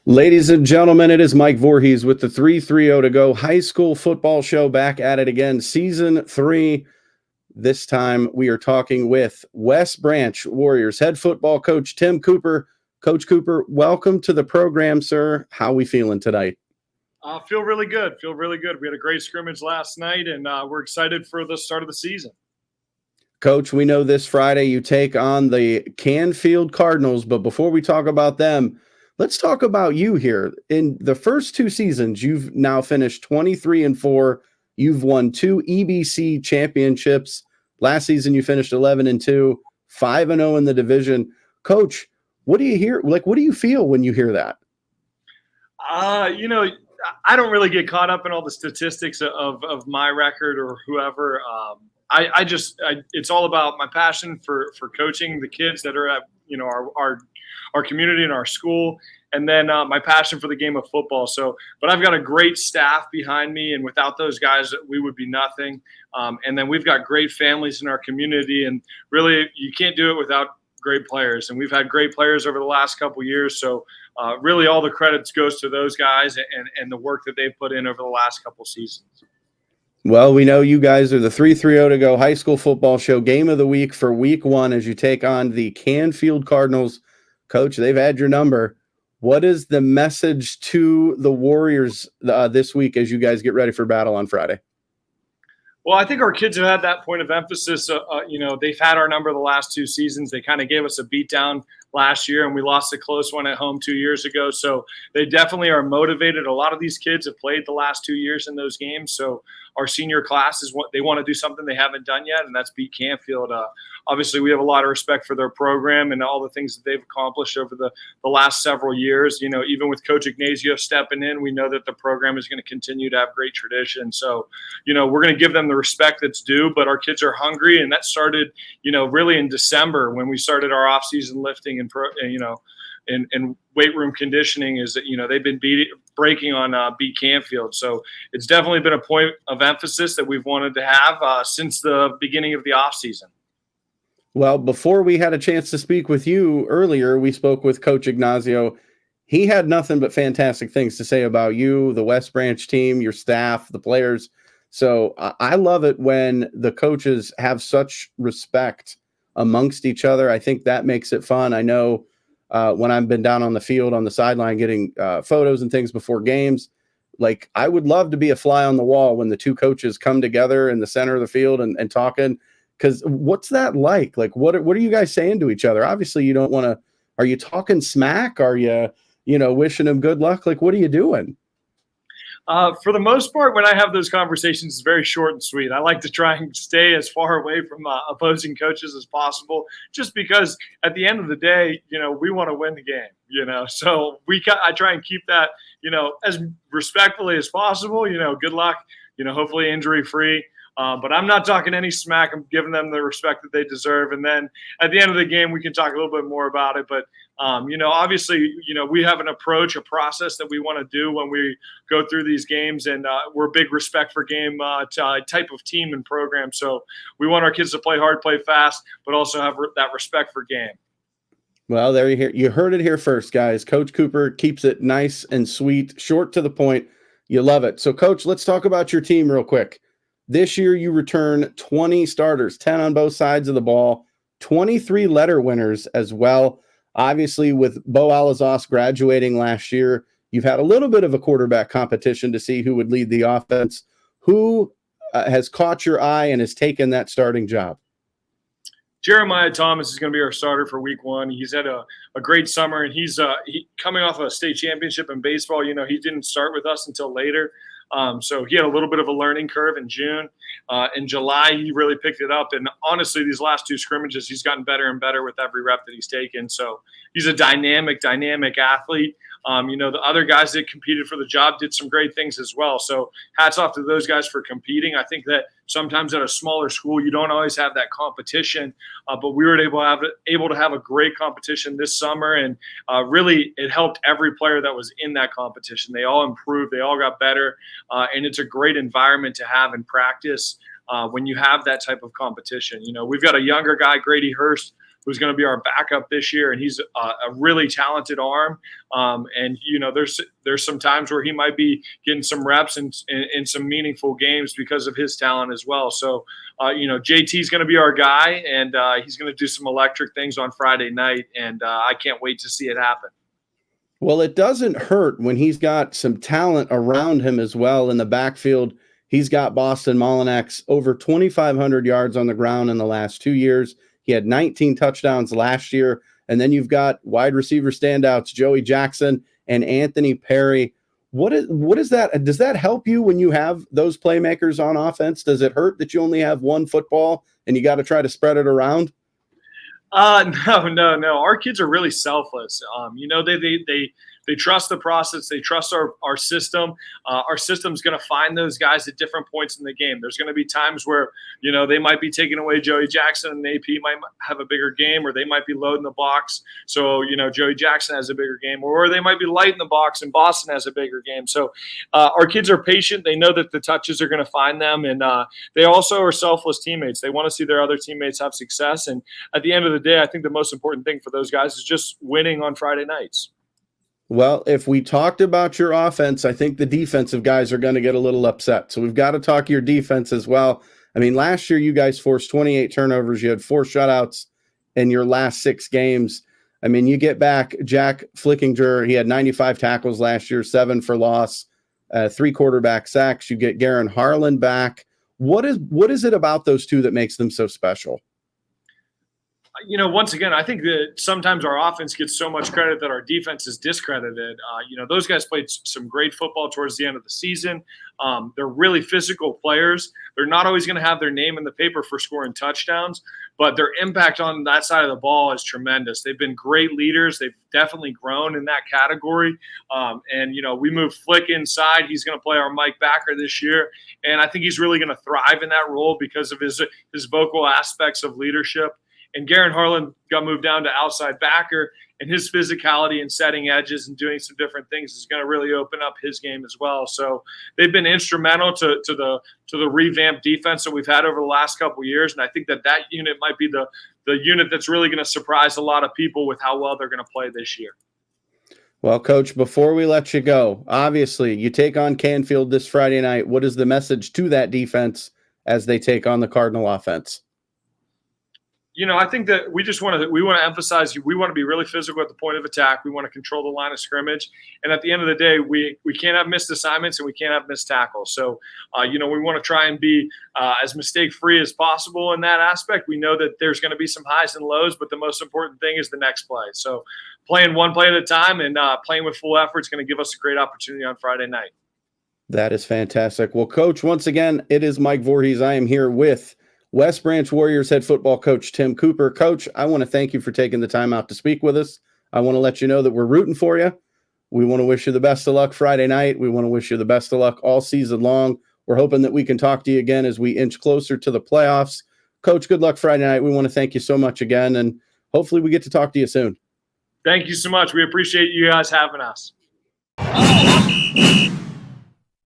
Ladies and gentlemen, it is Mike Voorhees with the 330 to go high school football show, back at it again, season 3. This time we are talking with West Branch Warriors head football coach Tim Cooper. Coach Cooper, welcome to the program, sir. How are we feeling tonight? Feel really good. We had a great scrimmage last night, and we're excited for the start of the season. Coach, we know this Friday you take on the Canfield Cardinals, but before we talk about them, let's talk about you here. In the first 2 seasons, you've now finished 23-4. You've won 2 EBC championships. Last season, you finished 11-2, 5-0 in the division. Coach, what do you hear? What do you feel when you hear that? I don't really get caught up in all the statistics of my record or whoever. It's all about my passion for coaching the kids that are at our community and our school, and then my passion for the game of football. But I've got a great staff behind me, and without those guys, we would be nothing. And then we've got great families in our community, and really, you can't do it without great players. And we've had great players over the last couple of years. So really, all the credits goes to those guys and the work that they've put in over the last couple of seasons. Well, we know you guys are the 330 to go high school football show game of the week for week 1 as you take on the Canfield Cardinals. Coach, they've had your number. What is the message to the Warriors this week as you guys get ready for battle on Friday? Well, I think our kids have had that point of emphasis. They've had our number the last 2 seasons. They kind of gave us a beatdown last year, and we lost a close one at home 2 years ago. So they definitely are motivated. A lot of these kids have played the last 2 years in those games. So our senior class is what they want to do, something they haven't done yet, and that's beat Canfield. Obviously, we have a lot of respect for their program and all the things that they've accomplished over the last several years. Even with Coach Ignazio stepping in, we know that the program is going to continue to have great tradition. So, we're going to give them the respect that's due, but our kids are hungry, and that started, really in December when we started our off-season lifting and weight room conditioning. Is that they've been breaking on beat Canfield. So it's definitely been a point of emphasis that we've wanted to have since the beginning of the off-season. Well, before we had a chance to speak with you earlier, we spoke with Coach Ignazio. He had nothing but fantastic things to say about you, the West Branch team, your staff, the players. So I love it when the coaches have such respect amongst each other. I think that makes it fun. I know when I've been down on the field on the sideline getting photos and things before games, I would love to be a fly on the wall when the 2 coaches come together in the center of the field and talking. Because what's that like? What are you guys saying to each other? Obviously, you don't want to. Are you talking smack? Are you, wishing them good luck? What are you doing? For the most part, when I have those conversations, it's very short and sweet. I like to try and stay as far away from opposing coaches as possible, just because at the end of the day, we want to win the game, So I try and keep that, as respectfully as possible. Good luck, hopefully injury free. But I'm not talking any smack. I'm giving them the respect that they deserve. And then at the end of the game, we can talk a little bit more about it. But, obviously, we have an approach, a process that we want to do when we go through these games. And we're a big respect for game type of team and program. So we want our kids to play hard, play fast, but also have that respect for game. Well, there you heard it here first, guys. Coach Cooper keeps it nice and sweet, short to the point. You love it. So, Coach, let's talk about your team real quick. This year, you return 20 starters, 10 on both sides of the ball, 23 letter winners as well. Obviously, with Bo Alazos graduating last year, you've had a little bit of a quarterback competition to see who would lead the offense. Who has caught your eye and has taken that starting job? Jeremiah Thomas is going to be our starter for week 1. He's had a great summer, and he's coming off a state championship in baseball. He didn't start with us until later. So he had a little bit of a learning curve in June. In July, he really picked it up. And honestly, these last 2 scrimmages, he's gotten better and better with every rep that he's taken. So he's a dynamic athlete. The other guys that competed for the job did some great things as well. So hats off to those guys for competing. I think that sometimes at a smaller school, you don't always have that competition, but we were able to have a great competition this summer. And really, it helped every player that was in that competition. They all improved. They all got better. And it's a great environment to have in practice when you have that type of competition. We've got a younger guy, Grady Hurst, who's going to be our backup this year, and he's a really talented arm. And there's some times where he might be getting some reps in some meaningful games because of his talent as well. So JT's going to be our guy, and he's going to do some electric things on Friday night, and I can't wait to see it happen. Well, it doesn't hurt when he's got some talent around him as well in the backfield. He's got Boston Mullinax over 2,500 yards on the ground in the last 2 years. He had 19 touchdowns last year. And then you've got wide receiver standouts, Joey Jackson and Anthony Perry. What is that? Does that help you when you have those playmakers on offense? Does it hurt that you only have one football and you got to try to spread it around? No. Our kids are really selfless. They trust the process. They trust our system. Our system's going to find those guys at different points in the game. There's going to be times where, they might be taking away Joey Jackson and AP might have a bigger game, or they might be loading the box. So, Joey Jackson has a bigger game, or they might be lighting the box and Boston has a bigger game. So our kids are patient. They know that the touches are going to find them. And they also are selfless teammates. They want to see their other teammates have success. And at the end of the day, I think the most important thing for those guys is just winning on Friday nights. Well, if we talked about your offense, I think the defensive guys are going to get a little upset. So we've got to talk your defense as well. I mean, last year you guys forced 28 turnovers. You had 4 shutouts in your last 6 games. I mean, you get back Jack Flickinger. He had 95 tackles last year, 7 for loss, 3 quarterback sacks. You get Garin Harlan back. What is it about those two that makes them so special? Once again, I think that sometimes our offense gets so much credit that our defense is discredited. Those guys played some great football towards the end of the season. They're really physical players. They're not always going to have their name in the paper for scoring touchdowns, but their impact on that side of the ball is tremendous. They've been great leaders. They've definitely grown in that category. We moved Flick inside. He's going to play our Mike backer this year, and I think he's really going to thrive in that role because of his vocal aspects of leadership. And Garin Harlan got moved down to outside backer, and his physicality and setting edges and doing some different things is going to really open up his game as well. So they've been instrumental to the revamped defense that we've had over the last couple of years, and I think that unit might be the unit that's really going to surprise a lot of people with how well they're going to play this year. Well, Coach, before we let you go, obviously you take on Canfield this Friday night. What is the message to that defense as they take on the Cardinal offense? I think that we want to emphasize we want to be really physical at the point of attack. We want to control the line of scrimmage. And at the end of the day, we can't have missed assignments and we can't have missed tackles. So, we want to try and be as mistake-free as possible in that aspect. We know that there's going to be some highs and lows, but the most important thing is the next play. So playing one play at a time and playing with full effort is going to give us a great opportunity on Friday night. That is fantastic. Well, Coach, once again, it is Mike Voorhees. I am here with West Branch Warriors head football coach Tim Cooper. Coach, I want to thank you for taking the time out to speak with us. I want to let you know that we're rooting for you. We want to wish you the best of luck Friday night. We want to wish you the best of luck all season long. We're hoping that we can talk to you again as we inch closer to the playoffs. Coach, good luck Friday night. We want to thank you so much again, and hopefully we get to talk to you soon. Thank you so much. We appreciate you guys having us.